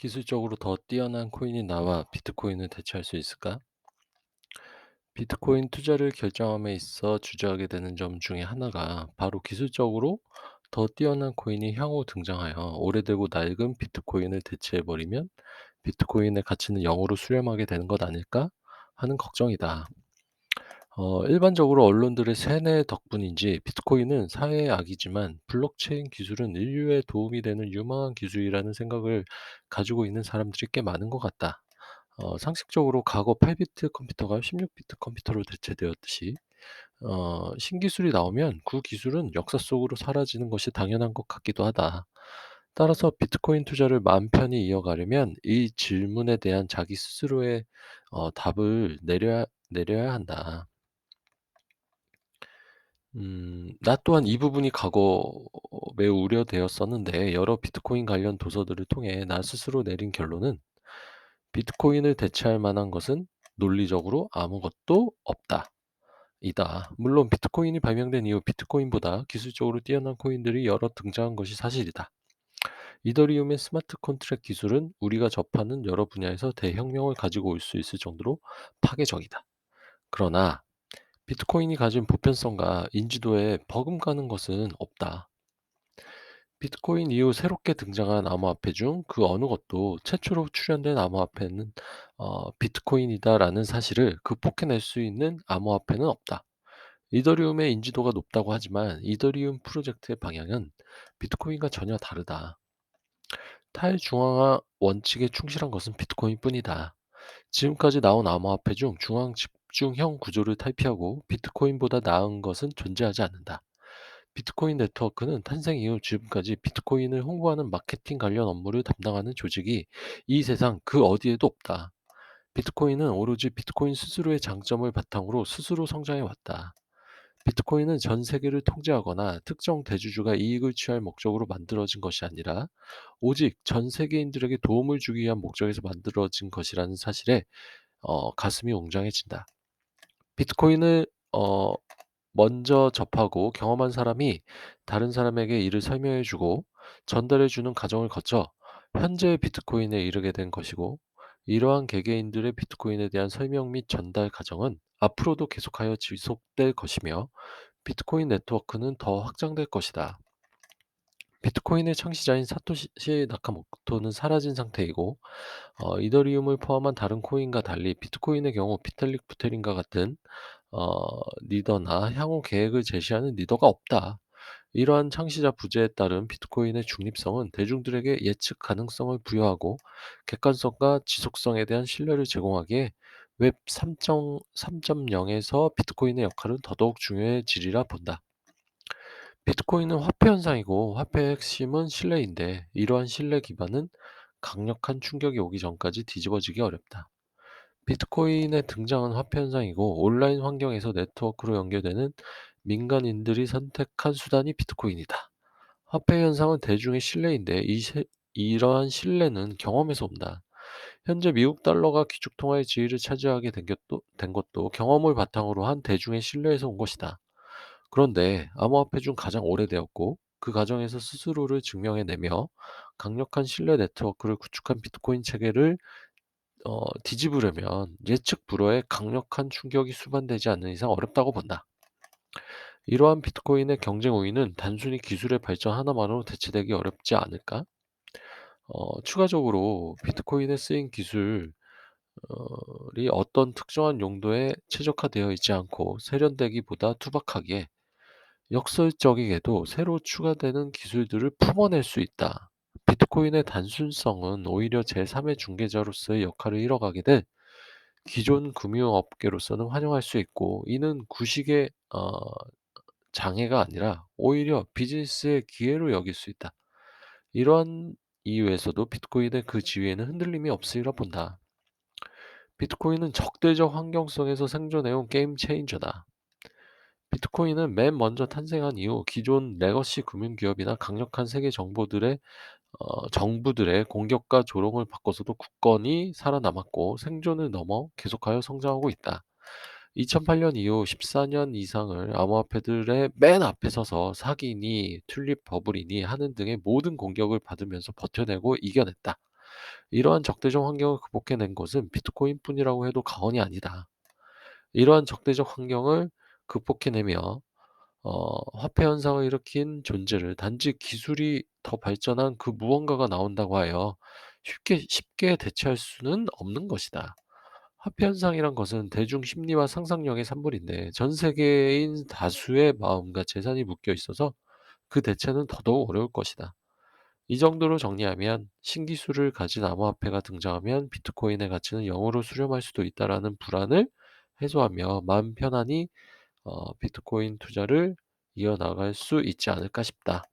기술적으로 더 뛰어난 코인이 나와 비트코인을 대체할 수 있을까? 비트코인 투자를 결정함에 있어 주저하게 되는 점 중에 하나가 바로 기술적으로 더 뛰어난 코인이 향후 등장하여 오래되고 낡은 비트코인을 대체해버리면 비트코인의 가치는 0으로 수렴하게 되는 것 아닐까 하는 걱정이다. 일반적으로 언론들의 세뇌 덕분인지 비트코인은 사회의 악이지만 블록체인 기술은 인류에 도움이 되는 유망한 기술이라는 생각을 가지고 있는 사람들이 꽤 많은 것 같다. 상식적으로 과거 8비트 컴퓨터가 16비트 컴퓨터로 대체되었듯이 신기술이 나오면 그 기술은 역사 속으로 사라지는 것이 당연한 것 같기도 하다. 따라서 비트코인 투자를 마음 편히 이어가려면 이 질문에 대한 자기 스스로의 답을 내려야 한다. 나 또한 이 부분이 과거 매우 우려되었었는데 여러 비트코인 관련 도서들을 통해 나 스스로 내린 결론은 비트코인을 대체할 만한 것은 논리적으로 아무것도 없다. 이다. 물론 비트코인이 발명된 이후 비트코인보다 기술적으로 뛰어난 코인들이 여러 등장한 것이 사실이다. 이더리움의 스마트 컨트랙 기술은 우리가 접하는 여러 분야에서 대혁명을 가지고 올 수 있을 정도로 파괴적이다. 그러나 비트코인이 가진 보편성과 인지도에 버금가는 것은 없다. 비트코인 이후 새롭게 등장한 암호화폐 중 그 어느 것도 최초로 출현된 암호화폐는 비트코인이다라는 사실을 극복해낼 수 있는 암호화폐는 없다. 이더리움의 인지도가 높다고 하지만 이더리움 프로젝트의 방향은 비트코인과 전혀 다르다. 탈중앙화 원칙에 충실한 것은 비트코인뿐이다. 지금까지 나온 암호화폐 중 중앙 집중형 구조를 탈피하고 비트코인보다 나은 것은 존재하지 않는다. 비트코인 네트워크는 탄생 이후 지금까지 비트코인을 홍보하는 마케팅 관련 업무를 담당하는 조직이 이 세상 그 어디에도 없다. 비트코인은 오로지 비트코인 스스로의 장점을 바탕으로 스스로 성장해 왔다. 비트코인은 전 세계를 통제하거나 특정 대주주가 이익을 취할 목적으로 만들어진 것이 아니라 오직 전 세계인들에게 도움을 주기 위한 목적에서 만들어진 것이라는 사실에 가슴이 웅장해진다. 비트코인을 먼저 접하고 경험한 사람이 다른 사람에게 이를 설명해 주고 전달해 주는 과정을 거쳐 현재의 비트코인에 이르게 된 것이고, 이러한 개개인들의 비트코인에 대한 설명 및 전달 과정은 앞으로도 계속하여 지속될 것이며 비트코인 네트워크는 더 확장될 것이다. 비트코인의 창시자인 사토시 나카모토는 사라진 상태이고, 이더리움을 포함한 다른 코인과 달리 비트코인의 경우 비탈릭 부테린과 같은 리더나 향후 계획을 제시하는 리더가 없다. 이러한 창시자 부재에 따른 비트코인의 중립성은 대중들에게 예측 가능성을 부여하고 객관성과 지속성에 대한 신뢰를 제공하기에 웹 3.0에서 비트코인의 역할은 더더욱 중요해지리라 본다. 비트코인은 화폐 현상이고 화폐의 핵심은 신뢰인데, 이러한 신뢰 기반은 강력한 충격이 오기 전까지 뒤집어지기 어렵다. 비트코인의 등장은 화폐 현상이고 온라인 환경에서 네트워크로 연결되는 민간인들이 선택한 수단이 비트코인이다. 화폐 현상은 대중의 신뢰인데 이러한 신뢰는 경험에서 온다. 현재 미국 달러가 기축 통화의 지위를 차지하게 된 것도 경험을 바탕으로 한 대중의 신뢰에서 온 것이다. 그런데 암호화폐 중 가장 오래되었고 그 과정에서 스스로를 증명해내며 강력한 신뢰 네트워크를 구축한 비트코인 체계를 뒤집으려면 예측 불허의 강력한 충격이 수반되지 않는 이상 어렵다고 본다. 이러한 비트코인의 경쟁 우위는 단순히 기술의 발전 하나만으로 대체되기 어렵지 않을까? 추가적으로 비트코인에 쓰인 기술이 어떤 특정한 용도에 최적화되어 있지 않고 세련되기보다 투박하기에 역설적이게도 새로 추가되는 기술들을 품어낼 수 있다. 비트코인의 단순성은 오히려 제3의 중개자로서의 역할을 잃어가게 될 기존 금융업계로서는 환영할 수 있고, 이는 구식의 장애가 아니라 오히려 비즈니스의 기회로 여길 수 있다. 이러한 이유에서도 비트코인의 그 지위에는 흔들림이 없으리라 본다. 비트코인은 적대적 환경 속에서 생존해온 게임 체인저다. 비트코인은 맨 먼저 탄생한 이후 기존 레거시 금융기업이나 강력한 세계 정부들의 공격과 조롱을 받고서도 굳건히 살아남았고 생존을 넘어 계속하여 성장하고 있다. 2008년 이후 14년 이상을 암호화폐들의 맨 앞에 서서 사기니 튤립 버블이니 하는 등의 모든 공격을 받으면서 버텨내고 이겨냈다. 이러한 적대적 환경을 극복해낸 것은 비트코인뿐이라고 해도 과언이 아니다. 이러한 적대적 환경을 극복해내며 화폐 현상을 일으킨 존재를 단지 기술이 더 발전한 그 무언가가 나온다고 하여 쉽게 대체할 수는 없는 것이다. 화폐 현상이란 것은 대중 심리와 상상력의 산물인데 전 세계인 다수의 마음과 재산이 묶여 있어서 그 대체는 더더욱 어려울 것이다. 이 정도로 정리하면 신기술을 가진 암호화폐가 등장하면 비트코인의 가치는 0으로 수렴할 수도 있다라는 불안을 해소하며 마음 편안히 비트코인 투자를 이어나갈 수 있지 않을까 싶다.